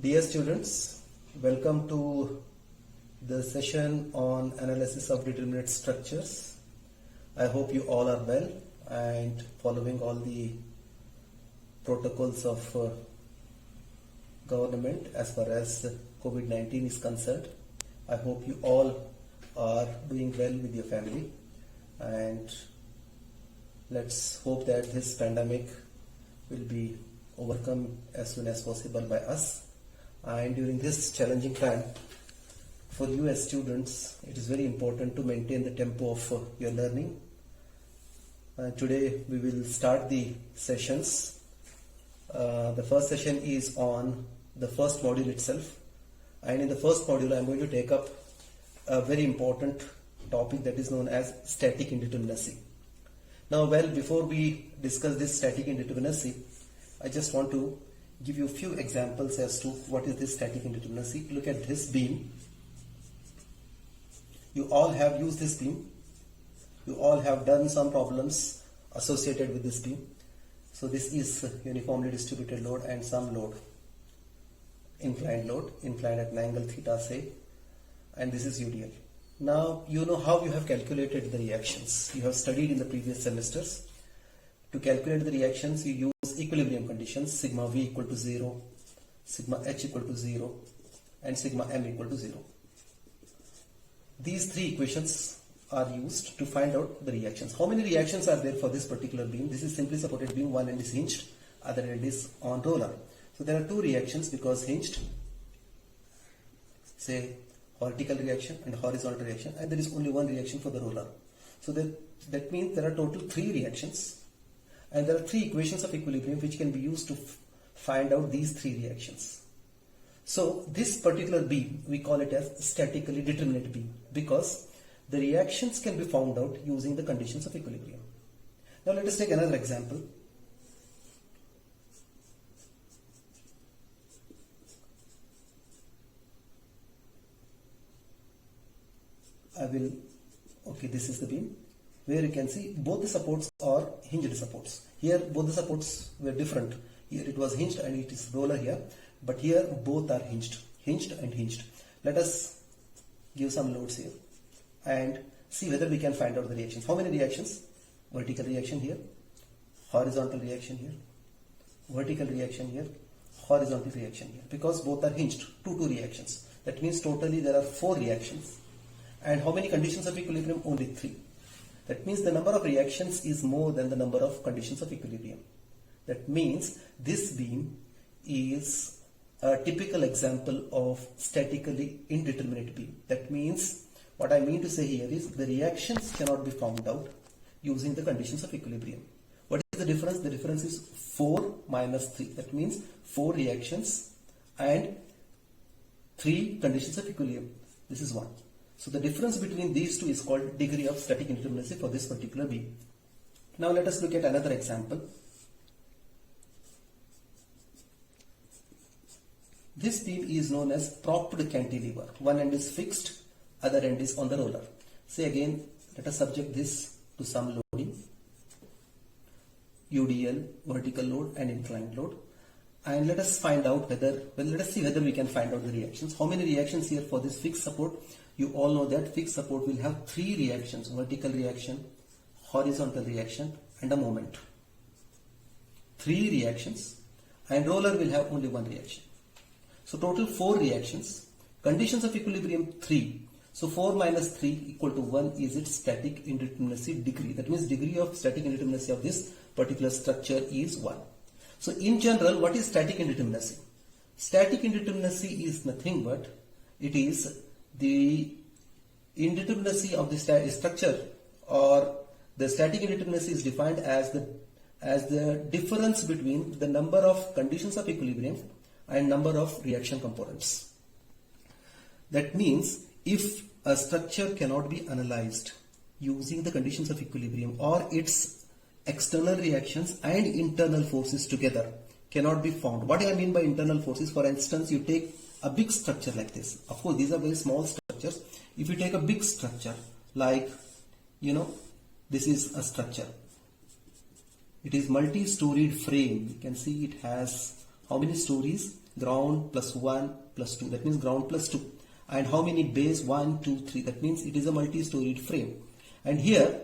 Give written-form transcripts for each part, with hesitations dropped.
Dear students, welcome to the session on analysis of determinate structures. I hope you all are well and following all the protocols of government as far as COVID-19 is concerned. I hope you all are doing well with your family, and let's hope that this pandemic will be overcome as soon as possible by us. And during this challenging time, for you as students, it is very important to maintain the tempo of your learning. Today we will start the sessions. The first session is on the first module itself, and in the first module I am going to take up a very important topic that is known as static indeterminacy. Now, before we discuss this static indeterminacy, I just want to give you a few examples as to what is this static indeterminacy. Look at this beam. You all have used this beam. You all have done some problems associated with this beam. So this is uniformly distributed load and some load, inclined at an angle theta say, and this is UDL. Now you know how you have calculated the reactions. You have studied in the previous semesters. To calculate the reactions, you use equilibrium conditions, sigma V equal to 0, sigma H equal to 0, and sigma M equal to 0. These three equations are used to find out the reactions. How many reactions are there for this particular beam? This is simply supported beam, one end is hinged, other end is on roller. So there are two reactions because hinged, say vertical reaction and horizontal reaction, and there is only one reaction for the roller. So that means there are total three reactions. And there are three equations of equilibrium which can be used to find out these three reactions. So this particular beam, we call it as statically determinate beam because the reactions can be found out using the conditions of equilibrium. Now let us take another example. This is the beam, where you can see both the supports are hinged supports. Here both the supports were different. Here it was hinged and it is roller here, but here both are hinged and hinged. Let us give some loads here and see whether we can find out the reactions. How many reactions? Vertical reaction here, horizontal reaction here, vertical reaction here, horizontal reaction here, because both are hinged, two reactions. That means totally there are 4 reactions. And how many conditions of equilibrium? Only 3. That means the number of reactions is more than the number of conditions of equilibrium. That means this beam is a typical example of statically indeterminate beam. That means what I mean to say here is the reactions cannot be found out using the conditions of equilibrium. What is the difference? The difference is 4 minus 3. That means 4 reactions and 3 conditions of equilibrium. This is 1. So the difference between these two is called degree of static indeterminacy for this particular beam. Now let us look at another example. This beam is known as propped cantilever. One end is fixed, other end is on the roller. Say again, let us subject this to some loading, UDL, vertical load and inclined load. And let us find out let us see whether we can find out the reactions. How many reactions here for this fixed support? You all know that fixed support will have 3 reactions: vertical reaction, horizontal reaction and a moment. 3 reactions, and roller will have only 1 reaction. So total 4 reactions, conditions of equilibrium 3. So 4 minus 3 equal to 1 is its static indeterminacy degree. That means degree of static indeterminacy of this particular structure is 1. So in general, what is static indeterminacy? Static indeterminacy is nothing but it is the indeterminacy of the structure, or the static indeterminacy is defined as the difference between the number of conditions of equilibrium and number of reaction components. That means if a structure cannot be analyzed using the conditions of equilibrium, or its external reactions and internal forces together cannot be found. What do I mean by internal forces? For instance, you take a big structure like this. Of course, these are very small structures. If you take a big structure like, this is a structure. It is multi-storied frame. You can see it has how many stories? Ground plus 1 plus 2, that means ground plus 2. And how many bays? 1, 2, 3, that means it is a multi-storied frame. And here,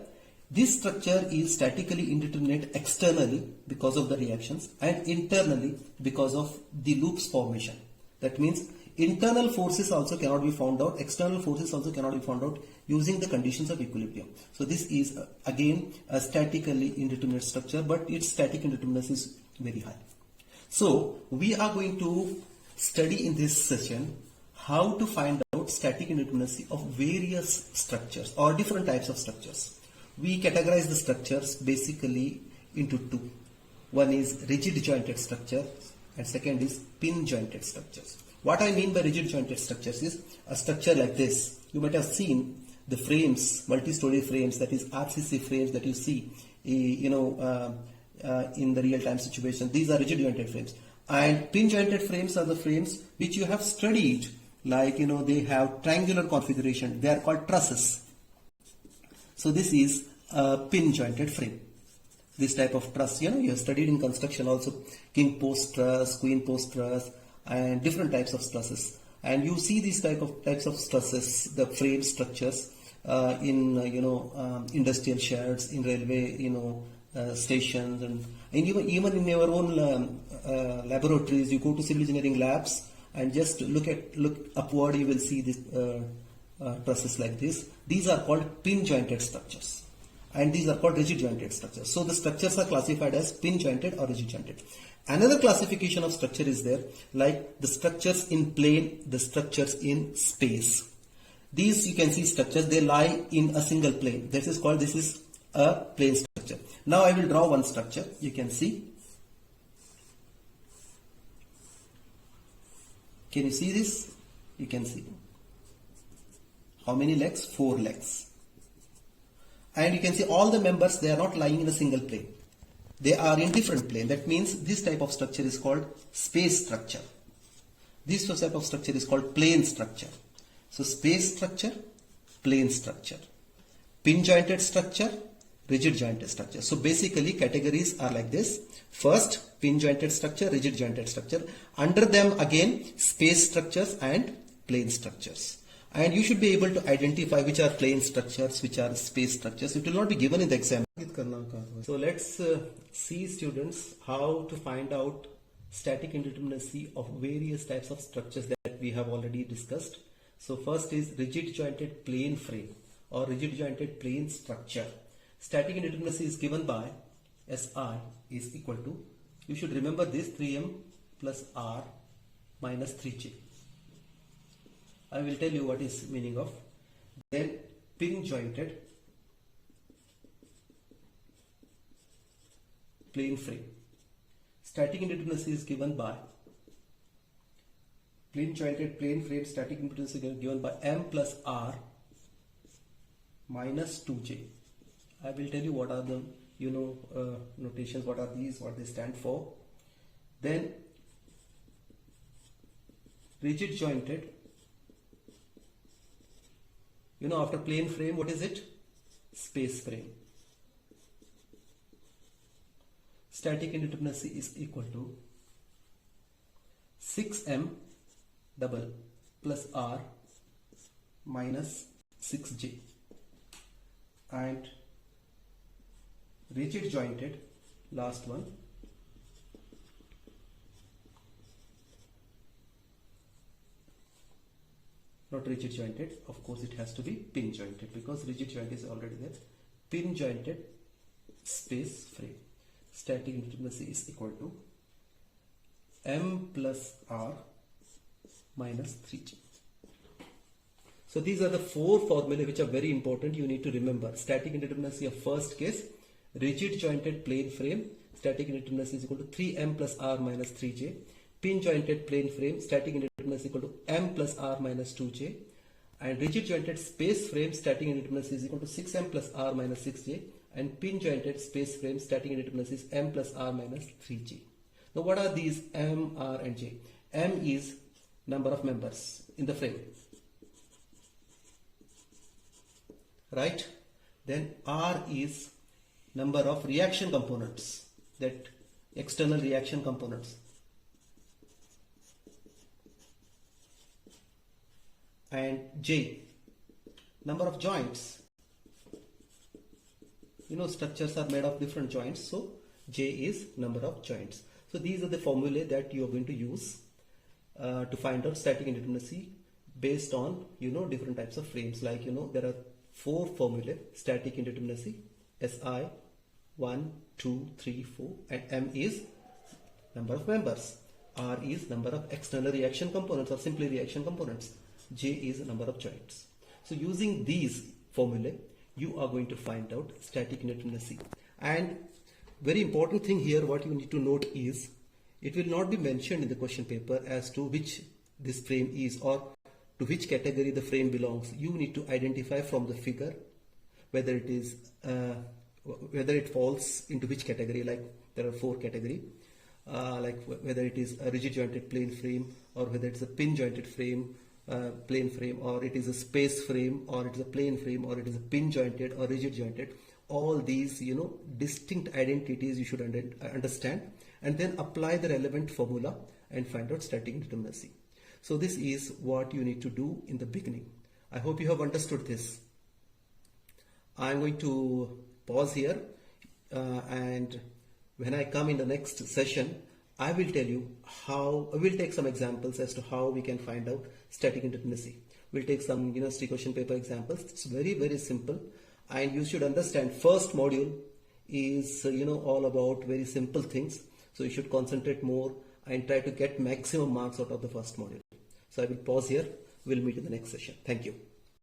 this structure is statically indeterminate externally because of the reactions and internally because of the loops formation. That means internal forces also cannot be found out, external forces also cannot be found out using the conditions of equilibrium. So this is again a statically indeterminate structure, but its static indeterminacy is very high. So we are going to study in this session how to find out static indeterminacy of various structures or different types of structures. We categorize the structures basically into two. One is rigid jointed structure and second is pin jointed structures. What I mean by rigid jointed structures is a structure like this. You might have seen the frames, multi-story frames, that is RCC frames that you see, in the real-time situation. These are rigid jointed frames. And pin jointed frames are the frames which you have studied, like, they have triangular configuration. They are called trusses. So this is a pin jointed frame. This type of truss, you have studied in construction also, king post truss, queen post truss, and different types of trusses. And you see these types of trusses, the frame structures in industrial sheds, in railway stations, and even in your own laboratories. You go to civil engineering labs and just look upward, you will see this trusses like this. These are called pin jointed structures, and these are called rigid jointed structures. So the structures are classified as pin jointed or rigid jointed. Another classification of structure is there, like the structures in plane, the structures in space. These you can see structures, they lie in a single plane. This is a plane structure. Now I will draw one structure. You can see. Can you see this? You can see. How many legs? 4 legs. And you can see all the members, they are not lying in a single plane. They are in different plane. That means this type of structure is called space structure. This type of structure is called plane structure. So space structure, plane structure, pin jointed structure, rigid jointed structure. So basically categories are like this. First, pin jointed structure, rigid jointed structure. Under them again, space structures and plane structures. And you should be able to identify which are plane structures, which are space structures. It will not be given in the exam. So let's see, students, how to find out static indeterminacy of various types of structures that we have already discussed. So first is rigid jointed plane frame or rigid jointed plane structure. Static indeterminacy is given by SI is equal to, you should remember this, 3m plus r minus 3j. I will tell you what is meaning of. Then pin jointed plane frame. Static indeterminacy is given by pin jointed plane frame. Static indeterminacy is given by m plus r minus 2j. I will tell you what are the notations, what are these, what they stand for. Then rigid jointed, after plane frame, what is it? Space frame. Static indeterminacy is equal to 6m double plus r minus 6j. And rigid jointed, last one, not rigid jointed, of course it has to be pin jointed because rigid joint is already there. Pin jointed space frame. Static indeterminacy is equal to m plus r minus 3j. So these are the 4 formulae which are very important. You need to remember. Static indeterminacy of first case, rigid jointed plane frame, static indeterminacy is equal to 3m plus r minus 3j. Pin jointed plane frame, static indeterminacy is equal to m plus r minus 2j. And rigid jointed space frame, static indeterminacy is equal to 6m plus r minus 6j. And pin jointed space frame, static indeterminacy is m plus r minus 3j. Now what are these m, r and j? M is number of members in the frame, right? Then r is number of reaction components, that external reaction components. And J, number of joints. You know, structures are made of different joints, so J is number of joints. So these are the formulae that you are going to use to find out static indeterminacy based on, you know, different types of frames. Like, you know, there are 4 formulae: static indeterminacy, SI, 1, 2, 3, 4, and M is number of members. R is number of external reaction components or simply reaction components. J is the number of joints. So using these formulae, you are going to find out static indeterminacy. And very important thing here, what you need to note is, it will not be mentioned in the question paper as to which this frame is or to which category the frame belongs. You need to identify from the figure whether it is whether it falls into which category. Like there are 4 categories, like whether it is a rigid jointed plane frame, or whether it's a pin jointed frame, plane frame, or it is a space frame, or it is a plane frame, or it is a pin jointed or rigid jointed. All these, you know, distinct identities you should understand, and then apply the relevant formula and find out static indeterminacy. So this is what you need to do in the beginning. I hope you have understood this. I'm going to pause here, and when I come in the next session, I will tell you how, I will take some examples as to how we can find out static indeterminacy. We'll take some university question paper examples. It's very, very simple, and you should understand first module is, you know, all about very simple things. So you should concentrate more and try to get maximum marks out of the first module. So I will pause here. We'll meet in the next session. Thank you.